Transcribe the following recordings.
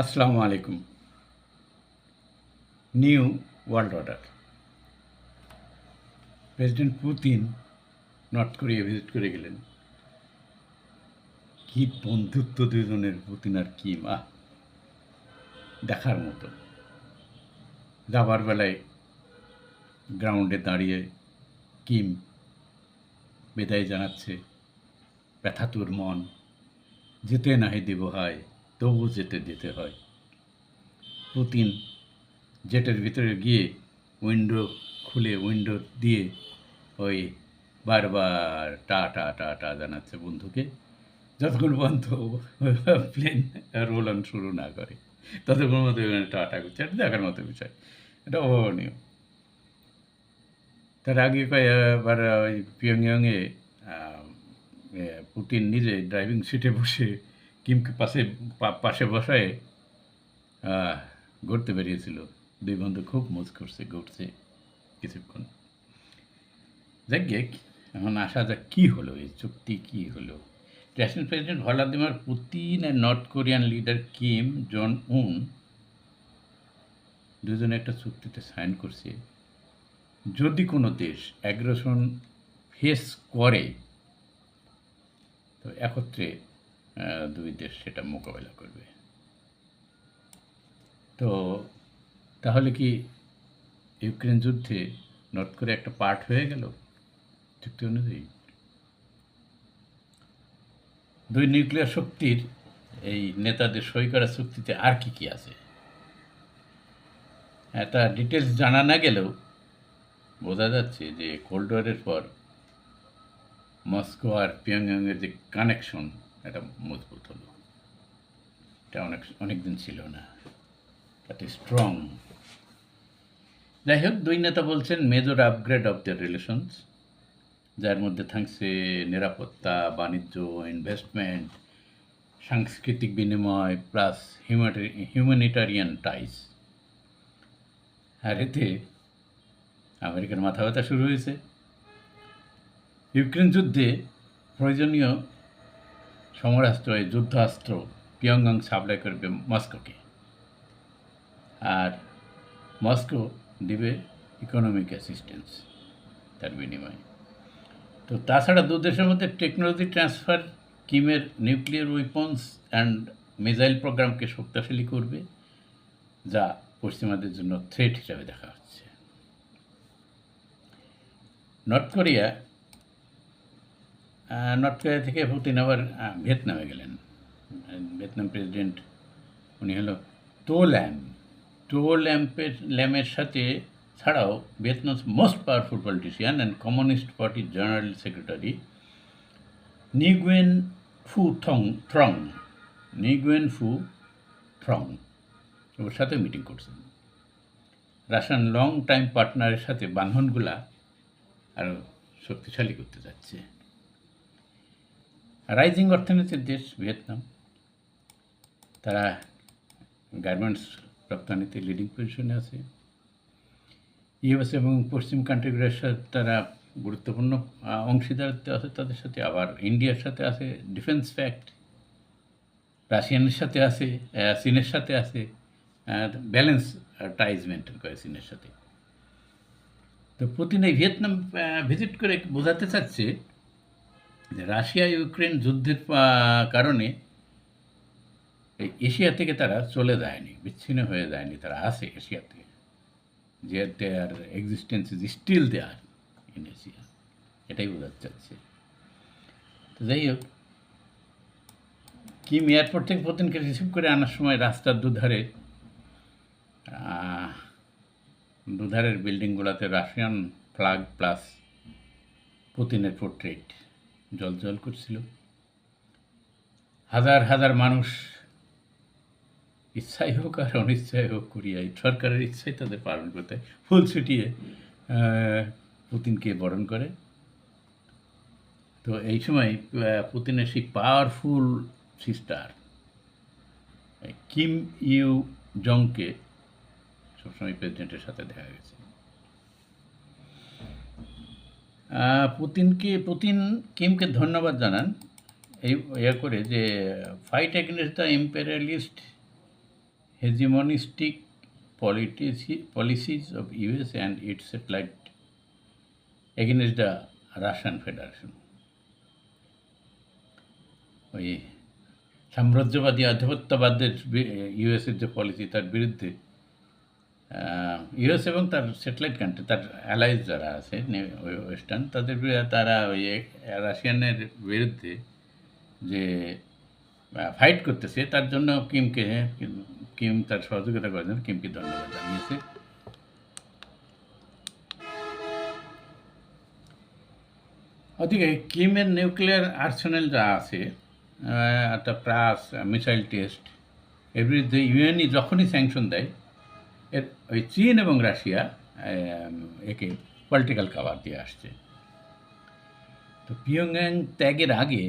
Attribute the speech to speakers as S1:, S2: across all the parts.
S1: আসসালামু আলাইকুম। New world order. President Putin north Korea visit করে গেলেন। কি বন্ধুত্ব দুজনের, পুতিন আর কিম, দেখার মতো। যাবার বেলায় গ্রাউন্ডে দাঁড়িয়ে কিম বিদায় জানাচ্ছে, ব্যথা তোর মন, যেতে নাহি দেব হয়, তবু যেতে দিতে হয়। পুতিন জেটের ভিতরে গিয়ে উইন্ডো খুলে উইন্ডো দিয়ে ওই বারবার টা টা টা টা জানাচ্ছে বন্ধুকে, যতক্ষণ পর্যন্ত প্লেন রোল অন শুরু না করে ততক্ষণ মতো এখানে টাটা করছে। এটা দেখার মতো বিষয়, এটা অভাবনীয়। তার আগে কয়েকবার ওই পিয়ংইয়ংয়ে পুতিন নিজে ড্রাইভিং সিটে বসে কিমকে পাশে বসায় ঘুরতে বেরিয়েছিল। দুই বন্ধু খুব মজ করছে, ঘুরছে কিছুক্ষণ। যাক গে, এখন আসা যাক কী হলো, এই চুক্তি কী হলো। রাশিয়ান প্রেসিডেন্ট ভ্লাদিমির পুতিন আর North Korean leader Kim Jong Un দুজনে একটা চুক্তিতে সাইন করছে। যদি কোনো দেশ অ্যাগ্রেশন ফেস করে তো একত্রে দুই দেশ সেটা মোকাবেলা করবে। তো তাহলে কি ইউক্রেন যুদ্ধে নর্থ কোরিয়া একটা পার্ট হয়ে গেল চুক্তি অনুযায়ী? দুই নিউক্লিয়ার শক্তির এই নেতাদের সই করা চুক্তিতে আর কি কি আছে এটা ডিটেলস জানা না গেলেও বোঝা যাচ্ছে যে কোল্ড ওয়ারের পর মস্কো আর পিয়ংইয়ংয়ের যে কানেকশন এটা মজবুত হলো। এটা অনেক দিন ছিল না, এটা স্ট্রং। যাই হোক, দুই নেতা বলছেন major upgrade of the relations, যার মধ্যে থাকছে নিরাপত্তা, বাণিজ্য, ইনভেস্টমেন্ট, সাংস্কৃতিক বিনিময় প্লাস হিউম্যানিটারিয়ান টাইস। আর এতে আমেরিকার মাথা ব্যথা শুরু হয়েছে। ইউক্রেন যুদ্ধে প্রয়োজনীয় সমরাস্ত্র, যুদ্ধাস্ত্র পিয়ংইয়ং সাপ্লাই করবে মস্কোকে, আর মস্কো দেবে ইকোনমিক অ্যাসিস্ট্যান্স তার বিনিময়ে। তো তাছাড়া দু দেশের মধ্যে টেকনোলজি ট্রান্সফার কিমের নিউক্লিয়ার উইপন্স অ্যান্ড মিসাইল প্রোগ্রামকে শক্তিশালী করবে, যা পশ্চিমাদের জন্য থ্রেট হিসাবে দেখা হচ্ছে। নর্থ কোরিয়া থেকে পুতিন আবার ভিয়েতনামে গেলেন। ভিয়েতনাম প্রেসিডেন্ট উনি হলো টো ল্যাম। ল্যামের সাথে ছাড়াও Vietnam's most powerful politician and communist পার্টির general secretary Nguyen Phu Trong ওর সাথে মিটিং করছেন। রাশিয়ান লং টাইম পার্টনারের সাথে বান্ধনগুলা আরও শক্তিশালী করতে যাচ্ছে। রাইজিং অর্থনীতির দেশ ভিয়েতনাম, তারা গার্মেন্টস রপ্তানিতে লিডিং পজিশনে আছে। ইউএস এবং পশ্চিম কান্ট্রিগুলোর সাথে তারা গুরুত্বপূর্ণ অংশীদারিত্ব আছে তাদের সাথে। আবার ইন্ডিয়ার সাথে আছে ডিফেন্স ফ্যাক্ট, রাশিয়ানের সাথে আছে, চীনের সাথে আছে, ব্যালেন্স টাইজ মেনটেন করে চীনের সাথে। তো পুতিন এই ভিয়েতনাম ভিজিট করে বোঝাতে চাচ্ছে যে রাশিয়া ইউক্রেন যুদ্ধের কারণে এই এশিয়া থেকে তারা চলে যায়নি, বিচ্ছিন্ন হয়ে যায়নি, তারা আছে এশিয়াতে, যে their existence is still there in Asia, এটাই বোঝাতে চাচ্ছে। তো যাই হোক, কিম এয়ারপোর্ট থেকে পুতিনকে রিসিভ করে আনার সময় রাস্তার দুধারের বিল্ডিংগুলোতে রাশিয়ান ফ্ল্যাগ প্লাস পুতিনের পোর্ট্রেট জল করছিল। হাজার হাজার মানুষ, ইচ্ছাই হোক আর অনিচ্ছাই হোক কোরিয়ায়, সরকারের ইচ্ছাই তাদের পালন করতে ফুল ছুটিয়ে পুতিনকে বরণ করে। তো এই সময় পুতিনের সেই পাওয়ারফুল সিস্টার কিম ইউ জংকে সবসময় প্রেসিডেন্টের সাথে দেখা গেছে। পুতিন কিমকে ধন্যবাদ জানান এই করে যে fight against the imperialist hegemonistic policies of US and its satellite against the Russian Federation. ওই সাম্রাজ্যবাদী আধিপত্যবাদের ইউএসের যে পলিসি তার বিরুদ্ধে ইউএস এবং তার স্যাটেলাইট কান্ট্রি তার অ্যালাইজ যারা আছে ওয়েস্টার্ন তাদের তারা ওই রাশিয়ানের বিরুদ্ধে যে ফাইট করতেছে তার জন্য কিম তার সহযোগিতা করার জন্য কিমকে ধন্যবাদ জানিয়েছে। ওদিকে কিমের নিউক্লিয়ার আর্সেনাল যা আছে একটা প্লাস মিসাইল টেস্ট এর বিরুদ্ধে ইউএনই যখনই স্যাংশন দেয় এর ওই চীন এবং রাশিয়া একে পলিটিক্যাল কাভার দিয়ে আসছে। তো পিয়ংয়াং ত্যাগের আগে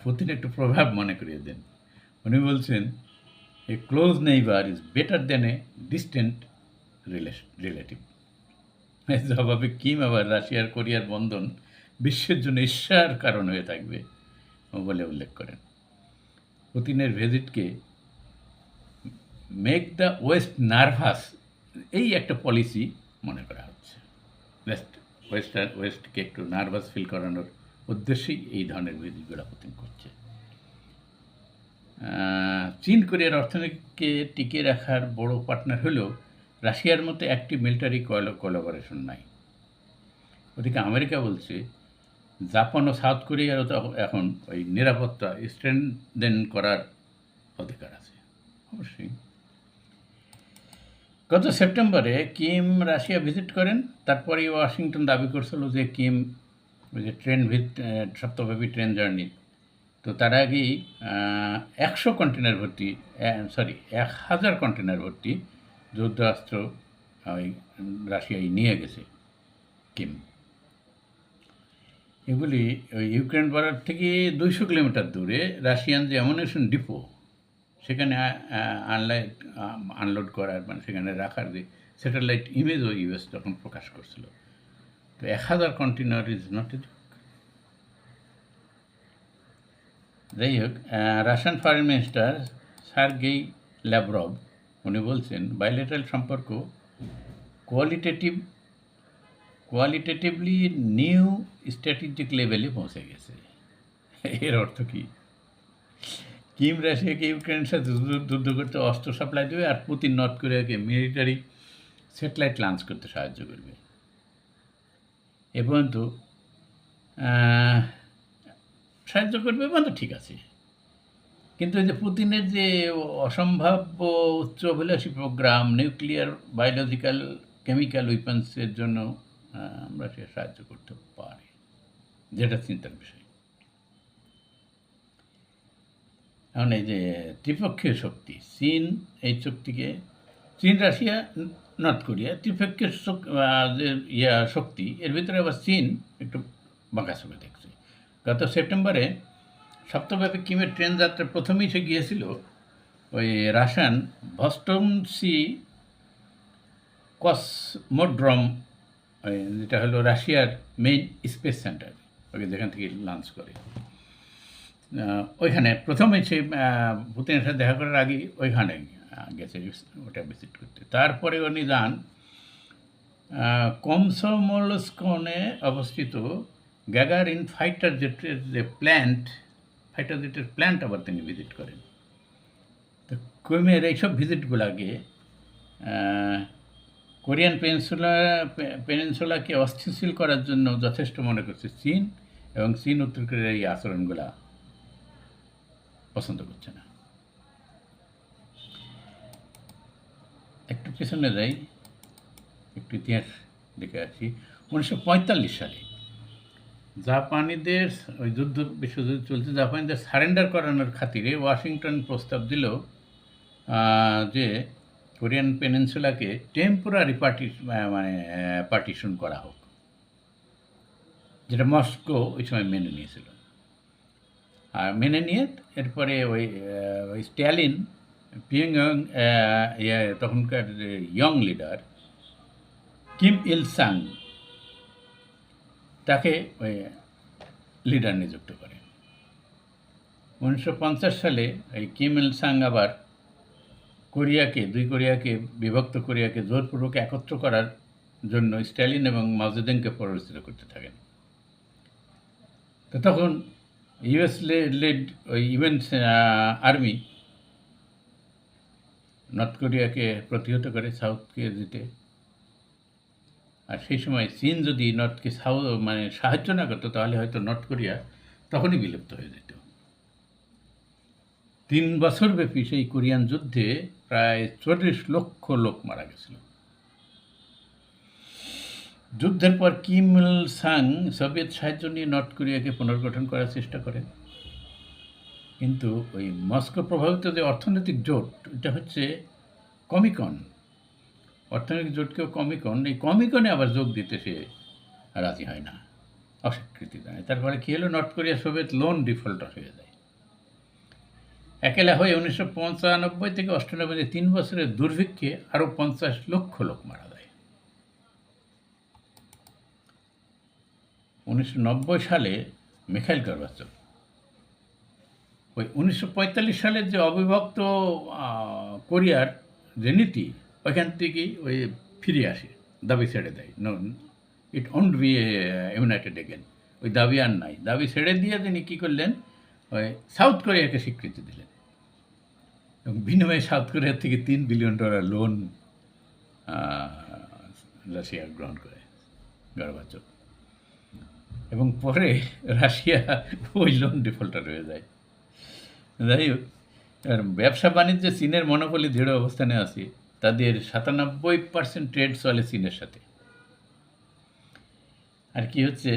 S1: পুতিন একটু প্রভাব মনে করিয়ে দেন। উনি বলছেন a close neighbour is better than a distant relative. জবাবে কিম আবার রাশিয়ার কোরিয়ার বন্ধন বিশ্বের জন্য ঈর্ষার কারণ হয়ে থাকবে বলে উল্লেখ করেন। পুতিনের ভিজিটকে মেক দ্য ওয়েস্ট নার্ভাস এই একটা পলিসি মনে করা হচ্ছে। ওয়েস্টকে একটু নার্ভাস ফিল করানোর উদ্দেশ্যেই এই ধরনের ভিজিটগুলো পুতিন করছে। চীন কোরিয়ার অর্থনীতিকে টিকিয়ে রাখার বড় পার্টনার হলেও রাশিয়ার মতো একটি মিলিটারি কোলাবোরেশন নাই। ওদিকে আমেরিকা বলছে জাপান ও সাউথ কোরিয়ারও তো এখন ওই নিরাপত্তা স্ট্রেনদেন করার অধিকার আছে। অবশ্যই গত সেপ্টেম্বরে কিম রাশিয়া ভিজিট করেন। তারপরে ওয়াশিংটন দাবি করছিল যে কিম ওই যে সপ্তাহব্যাপী ট্রেন জার্নি, তো তার আগেই 1000 কন্টেনার ভর্তি যুদ্ধাস্ত্র ওই রাশিয়ায় নিয়ে গেছে কিম। এগুলি ওই ইউক্রেন বর্ডার থেকে 200 কিলোমিটার দূরে রাশিয়ান যে অ্যামুনিশন ডিপো সেখানে আনলোড করার মানে সেখানে রাখার যে স্যাটেলাইট ইমেজও ইউএস তখন প্রকাশ করছিল। তো 1000 container is not a joke. যাই হোক, Russian foreign minister Sergey Lavrov উনি বলছেন বাইলেটারাল সম্পর্ক কোয়ালিটেটিভলি নিউ স্ট্র্যাটেজিক লেভেলে পৌঁছে গেছে। এর অর্থ কী? কিম রাশিয়াকে ইউক্রেনের সাথে যুদ্ধ করতে অস্ত্র সাপ্লাই দেবে আর পুতিন নর্থ কোরিয়াকে মিলিটারি স্যাটেলাইট লঞ্চ করতে সাহায্য করবে। এ পর্যন্ত সাহায্য করবে মানে ঠিক আছে, কিন্তু এই যে পুতিনের যে অসম্ভাব্য উচ্চ অভিলাষী প্রোগ্রাম নিউক্লিয়ার বায়োলজিক্যাল কেমিক্যাল উইপন্সের জন্য আমরা সে সাহায্য করতে পারি, যেটা চিন্তার বিষয়। এখন এই যে ত্রিপক্ষীয় শক্তি চীন, এই শক্তিকে চীন রাশিয়া নর্থ কোরিয়া ত্রিপক্ষীয় যে শক্তি এর ভিতরে আবার চীন একটু বাঁকা চোখে দেখছে। গত সেপ্টেম্বরে সপ্তাহব্যাপী কিমের ট্রেন যাত্রা প্রথমেই সে গিয়েছিল ওই রাশিয়ান ভস্টমসি কসমোড্রম, যেটা হলো রাশিয়ার মেইন স্পেস সেন্টার, ওকে যেখান থেকে লঞ্চ করে ওইখানে প্রথমে সে পুতিনের সাথে দেখা করার আগে ওইখানে গেছে ওটা ভিজিট করতে। তারপরে উনি যান কমসমোলস্কনে অবস্থিত গ্যাগারিন ফাইটার জেটের প্ল্যান্ট আবার তিনি ভিজিট করেন। তো কিমের এইসব ভিজিটগুলোকে কোরিয়ান পেনিনসুলাকে অস্থিতিশীল করার জন্য যথেষ্ট মনে করছে চীন, এবং চীন উত্তর কোরিয়ার এই আচরণগুলা পছন্দ করছে না। একটু পেছনে যাই, একটু ইতিহাস দেখে আসি। 1945 সালে জাপানিদের ওই বিশ্বযুদ্ধ চলছে, জাপানিদের সারেন্ডার করানোর খাতিরে ওয়াশিংটন প্রস্তাব দিল যে কোরিয়ান পেনিনসুলাকে টেম্পোরারি পার্টিশন করা হোক, যেটা মস্কো ওই সময় মেনে নিয়েছিল। আর মেনে নিয়ে এরপরে ওই স্ট্যালিন পিয়ংইয়ং তখনকার ইয়ং লিডার কিম ইল সাং তাকে ওই লিডার নিযুক্ত করে। 1950 সালে এই কিম ইল সাং আবার দুই কোরিয়াকে বিভক্ত কোরিয়াকে জোরপূর্বক একত্র করার জন্য স্ট্যালিন এবং মাওজেদুংকে প্ররোচিত করতে থাকেন। তো তখন ইউএস লেড ওই ইউএন আর্মি নর্থ কোরিয়াকে প্রতিহত করে সাউথকে দিতে। আর সেই সময় চীন যদি নর্থকে সাহায্য না করতো, তাহলে হয়তো নর্থ কোরিয়া তখনই বিলুপ্ত হয়ে যেত। 3 বছরব্যাপী সেই কোরিয়ান যুদ্ধে প্রায় 40 লক্ষ লোক মারা গেছিল। যুদ্ধের পর কিম ইল সাং সোভিয়েত সাহায্য নিয়ে নর্থ কোরিয়াকে পুনর্গঠন করার চেষ্টা করেন। কিন্তু ওই মস্কো প্রভাবিত যে অর্থনৈতিক জোট, এটা হচ্ছে কমিকন, অর্থনৈতিক জোটকেও কমিকন, এই কমিকনে আবার যোগ দিতে সে রাজি হয় না, অস্বীকৃতি জানায়। তার ফলে কী হলো, north Korea Soviet loan defaulter হয়ে যায়। একেলা হয়ে 1995 থেকে 98 3 বছরের দুর্ভিক্ষে আরও 50 লক্ষ লোক মারা যায়। 1990 সালে মিখাইল গর্বাচভ ওই 1945 সালের যে অবিভক্ত কোরিয়ার যে নীতি, ওইখান থেকেই ওই ফিরে আসে, দাবি ছেড়ে দেয়। No, it won't be united again, ওই দাবি আর নাই। দাবি ছেড়ে দিয়ে তিনি কী করলেন, ওই সাউথ কোরিয়াকে স্বীকৃতি দিলেন এবং বিনিময়ে সাউথ কোরিয়ার থেকে $3 বিলিয়ন লোন রাশিয়া গ্রহণ করে গর্বাচভ। এবং পরে রাশিয়া ওই লোন ডিফল্টার হয়ে যায়। যাই হোক, ব্যবসা বাণিজ্যে চীনের মনোপলি দৃঢ় অবস্থানে আছে। তাদের 97% ট্রেড চলে চীনের সাথে। আর কি হচ্ছে,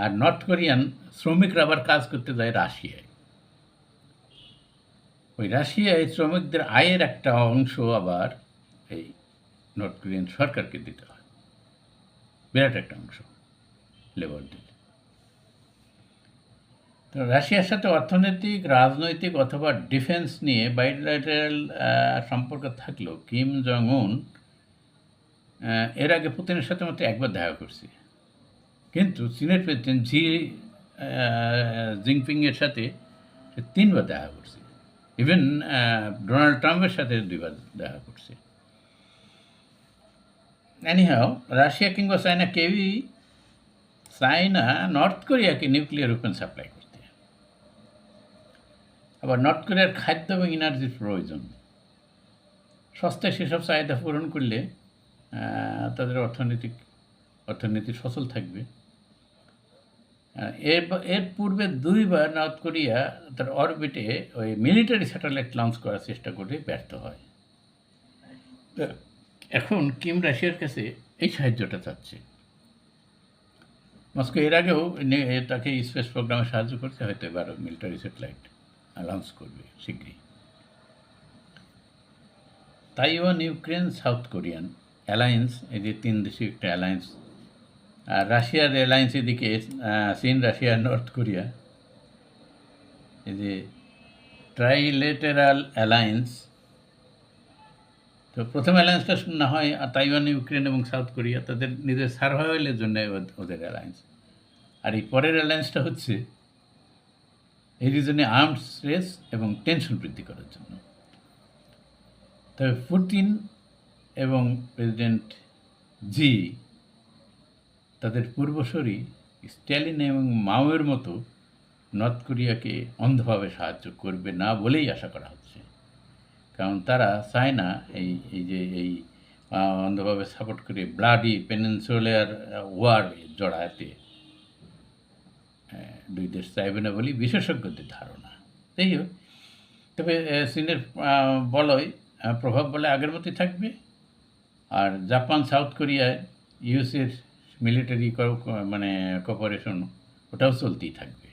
S1: আর নর্থ কোরিয়ান শ্রমিকরা আবার কাজ করতে যায় রাশিয়ায়। ওই রাশিয়ায় শ্রমিকদের আয়ের একটা অংশ আবার এই নর্থ কোরিয়ান সরকারকে দিতে হয়, বিরাট একটা অংশ লেবার দিতে। তো রাশিয়ার সাথে অর্থনৈতিক, রাজনৈতিক অথবা ডিফেন্স নিয়ে বাইলেটারাল সম্পর্ক থাকলেও কিম জং উন এর আগে পুতিনের সাথে মাত্র একবার দেখা করছে। কিন্তু চীনের প্রেসিডেন্ট জিনপিংয়ের সাথে সে 3 বার দেখা করছে। ইভেন ডোনাল্ড ট্রাম্পের সাথে 2 বার দেখা করছে। এনিহাও, রাশিয়া কিংবা চায়না কেউই চায় না নর্থ কোরিয়াকে নিউক্লিয়ার ওপেন সাপ্লাই করতে। আবার নর্থ কোরিয়ার খাদ্য এবং এনার্জির প্রয়োজন। সস্তায় সেসব চাহিদা পূরণ করলে তাদের অর্থনীতি সচল থাকবে। এর পূর্বে 2 বার নর্থ কোরিয়া তার অরবিটে ওই মিলিটারি স্যাটেলাইট লঞ্চ করার চেষ্টা করে ব্যর্থ হয়। এখন কিম রাশিয়ার কাছে এই সাহায্যটা চাচ্ছে। মস্কো এর আগেও তাকে স্পেস প্রোগ্রামে সাহায্য করতে, হয়তো এবার মিলিটারি স্যাটেলাইট লঞ্চ করবে শীঘ্রই। Taiwan, Ukraine, south Korean alliance, এই যে 3 দেশে একটা অ্যালায়েন্স। আর রাশিয়ার অ্যালায়েন্স এদিকে চীন, রাশিয়া, নর্থ কোরিয়া, এই যে ট্রাইলেটারাল অ্যালায়েন্স। তো প্রথম অ্যালায়েন্সটা না হয় তাইওয়ান, ইউক্রেন এবং সাউথ কোরিয়া, তাদের নিজের সার্ভাইভালের জন্য ওদের অ্যালায়েন্স। আর এই পরের অ্যালায়েন্সটা হচ্ছে এই রিজনে আর্মস রেস এবং টেনশন বৃদ্ধি করার জন্য। তবে পুতিন এবং প্রেসিডেন্ট জি তাদের পূর্বসূরি স্ট্যালিন এবং মাওয়ের মতো নর্থ কোরিয়াকে অন্ধভাবে সাহায্য করবে না বলেই আশা করা হচ্ছে। কারণ তারা চায় না এই অন্ধভাবে সাপোর্ট করে ব্লাডি পেনিনসুলার ওয়ার জড়াতে 2 দেশ চাইবে না বলেই বিশেষজ্ঞদের ধারণা। যাই হোক, তবে চীনের প্রভাব বলে আগের মতোই থাকবে। আর জাপান, সাউথ কোরিয়ায় ইউএসের মিলিটারি কোঅপারেশন, ওটাও চলতেই থাকবে।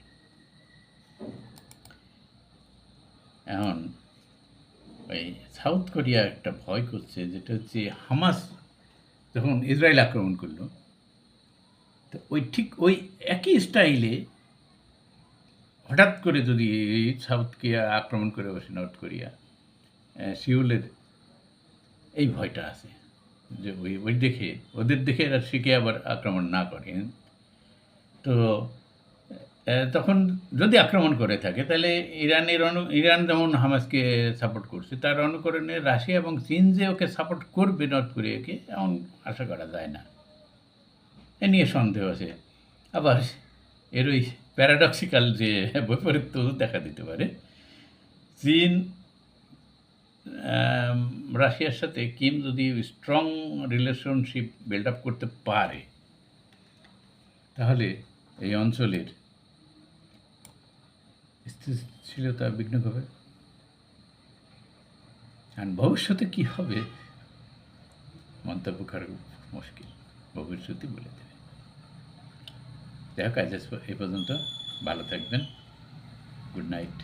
S1: এখন ওই সাউথ কোরিয়া একটা ভয় করছে, যেটা হচ্ছে হামাস যখন ইসরায়েল আক্রমণ করলো, তো ওই একই স্টাইলে হঠাৎ করে যদি সাউথ কোরিয়া আক্রমণ করে বসে নর্থ কোরিয়া, সিউলের এই ভয়টা আছে যে ওদের দেখে এরা শিখে আবার আক্রমণ না করে। তো তখন যদি আক্রমণ করে থাকে তাহলে ইরান যেমন হামাসকে সাপোর্ট করছে তার অনুকরণে রাশিয়া এবং চীন যে ওকে সাপোর্ট করবে নর্থ কোরিয়াকে এমন আশা করা যায় না। এ নিয়ে সন্দেহ আছে। আবার এর ওই প্যারাডক্সিক্যাল যে বৈপরীত্য দেখা দিতে পারে। চীন রাশিয়ার সাথে কিম যদি স্ট্রং রিলেশনশিপ বিল্ড আপ করতে পারে তাহলে এই অঞ্চলের স্থিতিশীলতা বিঘ্ন হবে। আর ভবিষ্যতে কী হবে মন্তব্য করা মুশকিল, ভবিষ্যতই বলে দেবে। যাই হোক আজ এ পর্যন্ত, ভালো থাকবেন, গুড নাইট।